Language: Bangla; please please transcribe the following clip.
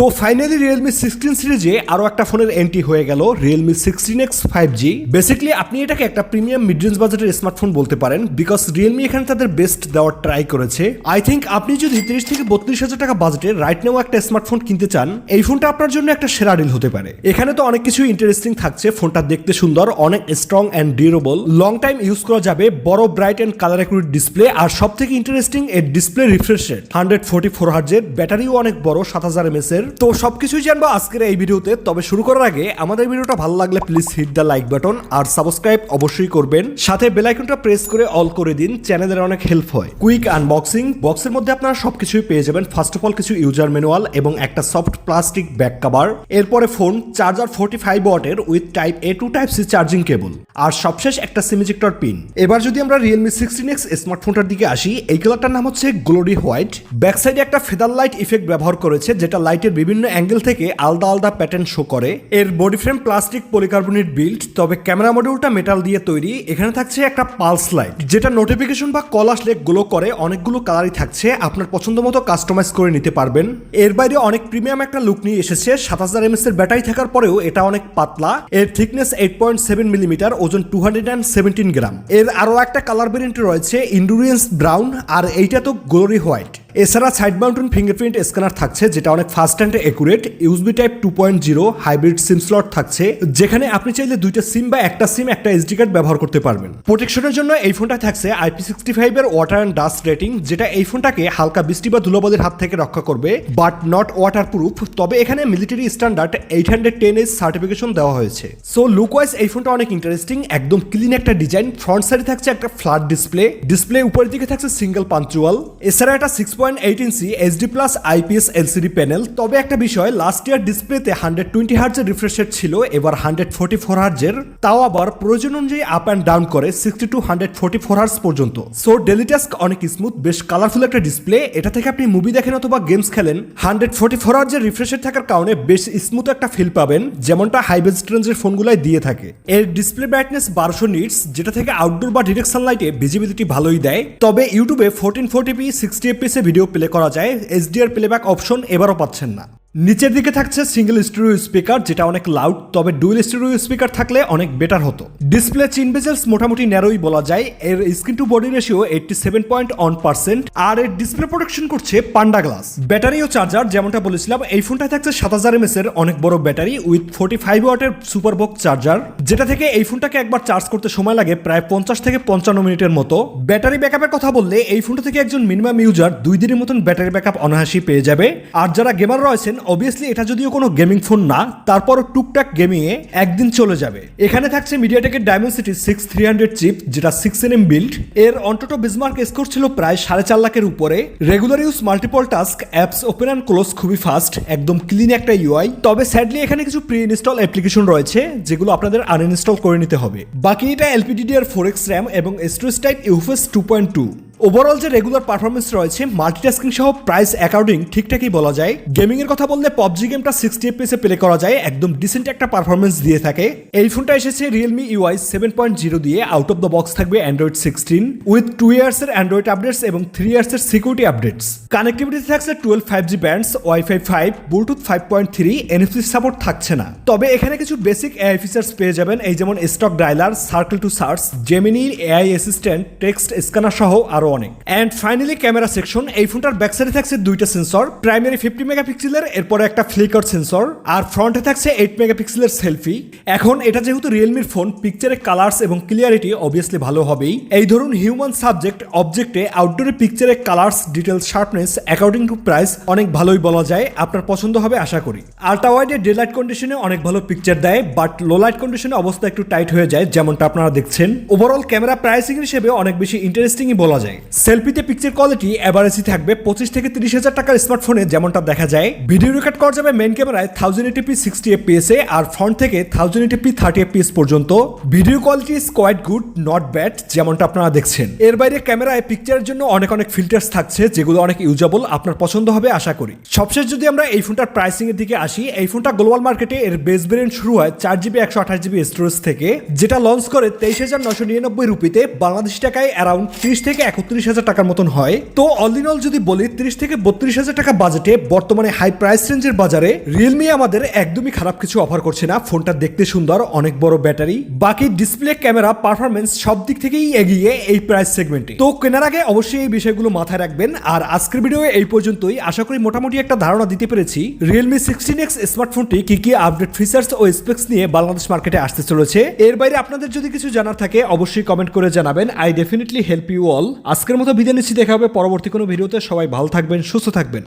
তো ফাইনালি রিয়েলমি 16 সিরিজে আরো একটা ফোনের এন্ট্রি হয়ে গেল, রিয়েলমি 16X 5G। বেসিক্যালি আপনি এটাকে একটা প্রিমিয়াম মিড রেঞ্জ বাজেটের স্মার্টফোন বলতে পারেন, বিকজ রিয়েলমি এখানে তাদের বেস্ট দেওয়ার ট্রাই করেছে। আই থিঙ্ক আপনি যদি 30 থেকে 32,000 টাকা বাজেটে রাইট নাও একটা স্মার্টফোন কিনতে চান, এই ফোনটা আপনার জন্য একটা সেরা ডিল হতে পারে। এখানে তো অনেক কিছু ইন্টারেস্টিং থাকছে, ফোনটা দেখতে সুন্দর, অনেক strong and durable, long time use করা যাবে, বড় bright and colour accurate display, আর সব থেকে ইন্টারেস্টিং এর ডিসপ্লে রিফ্রেশ রেট 144 হার্জের, ব্যাটারিও অনেক বড় 7000 mAh এর। তো সবকিছুই জানবো আজকের এই ভিডিওতে। তবে শুরু করার আগে আমাদের ভিডিওটা ভালো লাগলে please hit the like button আর সাবস্ক্রাইব অবশ্যই করবেন, সাথে বেল আইকনটা প্রেস করে অল করে দিন, চ্যানেলের অনেক হেল্প হয়। কুইক আনবক্সিং, বক্সের মধ্যে আপনারা সবকিছুই পেয়ে যাবেন। ফার্স্ট অফ অল কিছু ইউজার ম্যানুয়াল এবং একটা সফট প্লাস্টিক ব্যাক কভার, এরপরে ফোন, চার্জার 45 ওয়াটের with type A to type C charging cable, আর সবশেষ একটা সিম ইজেক্টর পিন। এবার যদি আমরা রিয়েলমি 16X স্মার্টফোনটার দিকে আসি, এই কালারটার নাম হচ্ছে গ্লোরি হোয়াইট। ব্যাক সাইডে একটা ফেদার লাইট ইফেক্ট ব্যবহার করেছে, যেটা লাইটের বিভিন্ন অ্যাঙ্গেল থেকে আলাদা আলাদা প্যাটার্ন শো করে। এর body frame plastic polycarbonate build, তবে ক্যামেরা মডিউলটা মেটাল দিয়ে তৈরি। এখানে থাকছে একটা পালস লাইট, যেটা নোটিফিকেশন বা কল আসলে গ্লো করে। অনেকগুলো কালারই থাকছে, আপনার পছন্দ মতো কাস্টমাইজ করে নিতে পারবেন। এর বাইরে অনেক প্রিমিয়াম একটা লুক নিয়ে এসেছে। 7000 mAh এর ব্যাটারি থাকার পরেও এটা অনেক পাতলা। এর থিকনেস 8.7 মিলিমিটার, ওজন 217 গ্রাম। এর আরো একটা কালার ভেরিয়েন্ট রয়েছে, ইন্ডুরেন্স ব্রাউন, আর এইটা তো গ্লোরি হোয়াইট। এছাড়া সাইড মাউন্টেন ফিঙ্গারপ্রিন্ট স্ক্যানার থাকছে, যেটা অনেক fast and accurate. USB type 2.0 hybrid SIM slot থাকছে, যেখানে আপনি চাইলে দুইটা সিম বা একটা সিম একটা এসডি কার্ড ব্যবহার করতে পারবেন। প্রোটেকশনের জন্য এই ফোনটা থাকছে IP65 এর ওয়াটার অ্যান্ড ডাস্ট রেটিং, যেটা এই ফোনটাকে হালকা বৃষ্টি বা ধুলোবালির হাত থেকে রক্ষা করবে, বাট নট ওয়াটার প্রুফ। তবে এখানে মিলিটারি স্ট্যান্ডার্ড 810H সার্টিফিকেশন দেওয়া হয়েছে। সো লুক ওয়াইজ এই ফোনটা অনেক ইন্টারেস্টিং, একদম ক্লিন একটা ডিজাইন। ফ্রন্ট সাইডে থাকছে একটা ফ্ল্যাট ডিসপ্লে উপরের দিকে থাকছে সিঙ্গেল পাঞ্চুয়াল। এছাড়া একটা 6.8 ইঞ্চি HD+ IPS LCD প্যানেল। তবে একটা বিষয়, লাস্ট ইয়ার ডিসপ্লেতে 120 হার্জের রিফ্রেশ রেট ছিল, এবার 144 হার্জের, তাও আবার প্রয়োজন অনুযায়ী আপ অ্যান্ড ডাউন করে 60 to 144 হার্জ পর্যন্ত। সো ডেলি টাস্ক অনেক স্মুথ, বেশ কালারফুল একটা ডিসপ্লে। এটা থেকে আপনি মুভি দেখেন অথবা গেমস খেলেন, 144 হার্জের রিফ্রেশ রেট থাকার কারণে বেশ স্মুথ একটা ফিল পাবেন, যেমনটা হাই বাজেট রেঞ্জের ফোনগুলাই দিয়ে থাকে। এর ডিসপ্লে ব্রাইটনেস 1200 নিটস, যেটা থেকে আউটডোর বা ডিরেক্ট সানলাইটে ভিজিবিলিটি ভালোই দেয়। তবে ইউটিউবে 1440p 60 fps এ ভিডিও প্লে করা যায়, HDR প্লেব্যাক অপশন এবারও পাচ্ছেন না। নিচের দিকে থাকছে সিঙ্গেল স্টেরিও স্পিকার, যেটা অনেক লাউড, তবে ডুয়েল স্টেরিও স্পিকার থাকলে অনেক বেটার হতো। ডিসপ্লে চিন বেজেলস মোটামুটি ন্যারোই বলা যায়। এর স্ক্রিন টু বডি রেশিও 87.1%, আর এর ডিসপ্লে প্রোটেকশন করছে পান্ডা গ্লাস। ব্যাটারি ও চার্জার যেমনটা বলেছিলাম, এই ফোনটায় থাকছে 7000 mAh এর অনেক বড় ব্যাটারি উইথ 45 ওয়াটের সুপারবক্স চার্জার, যেটা থেকে এই ফোনটাকে একবার চার্জ করতে সময় লাগে প্রায় 50 থেকে 55 মিনিটের মতো। ব্যাটারি ব্যাকআপের কথা বললে, এই ফোনটা থেকে একজন মিনিমাম ইউজার 2 দিনের মতন ব্যাটারি ব্যাকআপ অনায়াসই পেয়ে যাবে। আর যারা গেমার রয়েছেন, অবভিয়াসলি এটা যদিও কোনো গেমিং ফোন না, তারপরও টুকটাক গেমিং এ একদিন চলে যাবে। এখানে থাকছে মিডিয়াটেকের ডায়মেনসিটি 6300 চিপ, যেটা 6nm বিল্ড। এর অনটোটো বেঞ্চমার্ক স্কোর ছিল প্রায় 4.5 লাখের উপরে। Regular use, multiple task, apps open and close খুবই ফাস্ট, একদম ক্লিন একটা ইউআই। তবে স্যাডলি এখানে কিছু প্রি ইনস্টল অ্যাপ্লিকেশন রয়েছে, যেগুলো আপনাদের আনইনস্টল করে নিতে হবে। বাকি এটা LPDDR4X RAM এবং স্টোরেজ টাইপ UFS 2.2। ওভারঅল যে রেগুলার পারফরমেন্স রয়েছে, মাল্টিটাস্কিং সহ প্রাইস অ্যাকর্ডিং ঠিকঠাকই বলা যায়। গেমিং এর কথা বললে PUBG গেমটা 60 fps এ প্লে করা যায়, একদম ডিসেন্ট একটা পারফরমেন্স দিয়ে থাকে। এই ফোনটা এসেছে Realme UI 7.0 দিয়ে। আউট অফ দ্য বক্স থাকবে Android 16 উইথ 2 ইয়ার্স এর অ্যান্ড্রয়েড আপডেটস এবং 3 ইয়ার্স এর সিকিউরিটি আপডেটস। কানেক্টিভিটি থাকছে 12 5G bands, Wi-Fi 5, Bluetooth 5.3, NFC support থাকছে না। তবে এখানে কিছু বেসিক AI ফিচার্স পেয়ে যাবেন, এই যেমন stock dialer, circle to search, Gemini, AI assistant, text scanner সহ আরো অনেক। And finally camera section. এই ফোনটার ব্যাক সাইডে থাকছে দুইটা সেন্সর, প্রাইমারি 50 মেগাপিক্সেলের, এরপরে একটা ফ্লিকার সেন্সর, আর ফ্রন্টে থাকছে 8 মেগাপিক্সেলের সেলফি। এখন এটা যেহেতু রিয়েলমির ফোন, পিকচারের কালার্স এবং ক্লিয়ারিটি অবভিয়াসলি ভালো হবেই। এই ধরুন হিউম্যান সাবজেক্ট অবজেক্টে আউটডোরে পিকচারের colours, details, sharpness according to price অনেক ভালোই বলা যায়। আপনার পছন্দ হবে আশা করি। আল্ট্রা ওয়াইডে ডে লাইট কন্ডিশনে অনেক ভালো পিকচার দেয়, বাট লো লাইট কন্ডিশনে অবস্থা একটু টাইট হয়ে যায়, যেমনটা আপনারা দেখছেন। ওভারঅল ক্যামেরা প্রাইসিং হিসেবে অনেক বেশি ইন্টারেস্টিংই বলা যায়। সেলফিতে পিকচার কোয়ালিটি এভারেজই থাকবে 25 থেকে 30 হাজার টাকার স্মার্টফোনে যেমনটা দেখা যায়। ভিডিও রেকর্ড করা যাবে মেইন ক্যামেরায় 1080p 60 fps এ, আর ফ্রন্ট থেকে 1080p 30 fps পর্যন্ত। Video quality is quite good, not bad, যেমনটা আপনারা দেখছেন। এর বাইরে ক্যামেরায় পিকচারের জন্য অনেক ফিল্টার্স থাকছে, যেগুলো অনেক ইউজেবল, আপনার পছন্দ হবে আশা করি। সবশেষ যদি আমরা এই ফোনটার প্রাইসিং এর দিকে আসি, এই ফোনটা গ্লোবাল মার্কেটে এর বেস ভেরিয়েন্ট শুরু হয় 4GB 128GB স্টোরেজ থেকে, যেটা লঞ্চ করে 23,999 রুপিতে, বাংলাদেশি টাকায় অ্যারাউন্ড 30 থেকে 32,000 টাকার মতন হয়। তো অল ইন অল যদি বলি 30 থেকে 32,000 টাকা বাজেটে বর্তমানে হাই প্রাইস রেঞ্জের বাজারে রিয়েলমি আমাদের একদমই খারাপ কিছু অফার করছে না। ফোনটা দেখতে সুন্দর, অনেক বড় ব্যাটারি, বাকি ডিসপ্লে, ক্যামেরা, পারফরমেন্স সব দিক থেকেই এগিয়ে এই প্রাইস সেগমেন্টে। তো কেনার আগে অবশ্যই এই বিষয়গুলো মাথায় রাখবেন। আর আজকের ভিডিও এই পর্যন্তই। আশা করি মোটামুটি একটা ধারণা দিতে পেরেছি রিয়েলমি 16X স্মার্টফোনটি কি কি আপডেট ফিচার্স ও স্পেক্স নিয়ে বাংলাদেশ মার্কেটে আসতে চলেছে। এর বাইরে আপনাদের যদি কিছু জানার থাকে অবশ্যই কমেন্ট করে জানাবেন। I definitely help you all. আজকের মতো বিদায় নিচ্ছি, দেখা হবে পরবর্তী কোনো ভিডিওতে। সবাই ভালো থাকবেন, সুস্থ থাকবেন।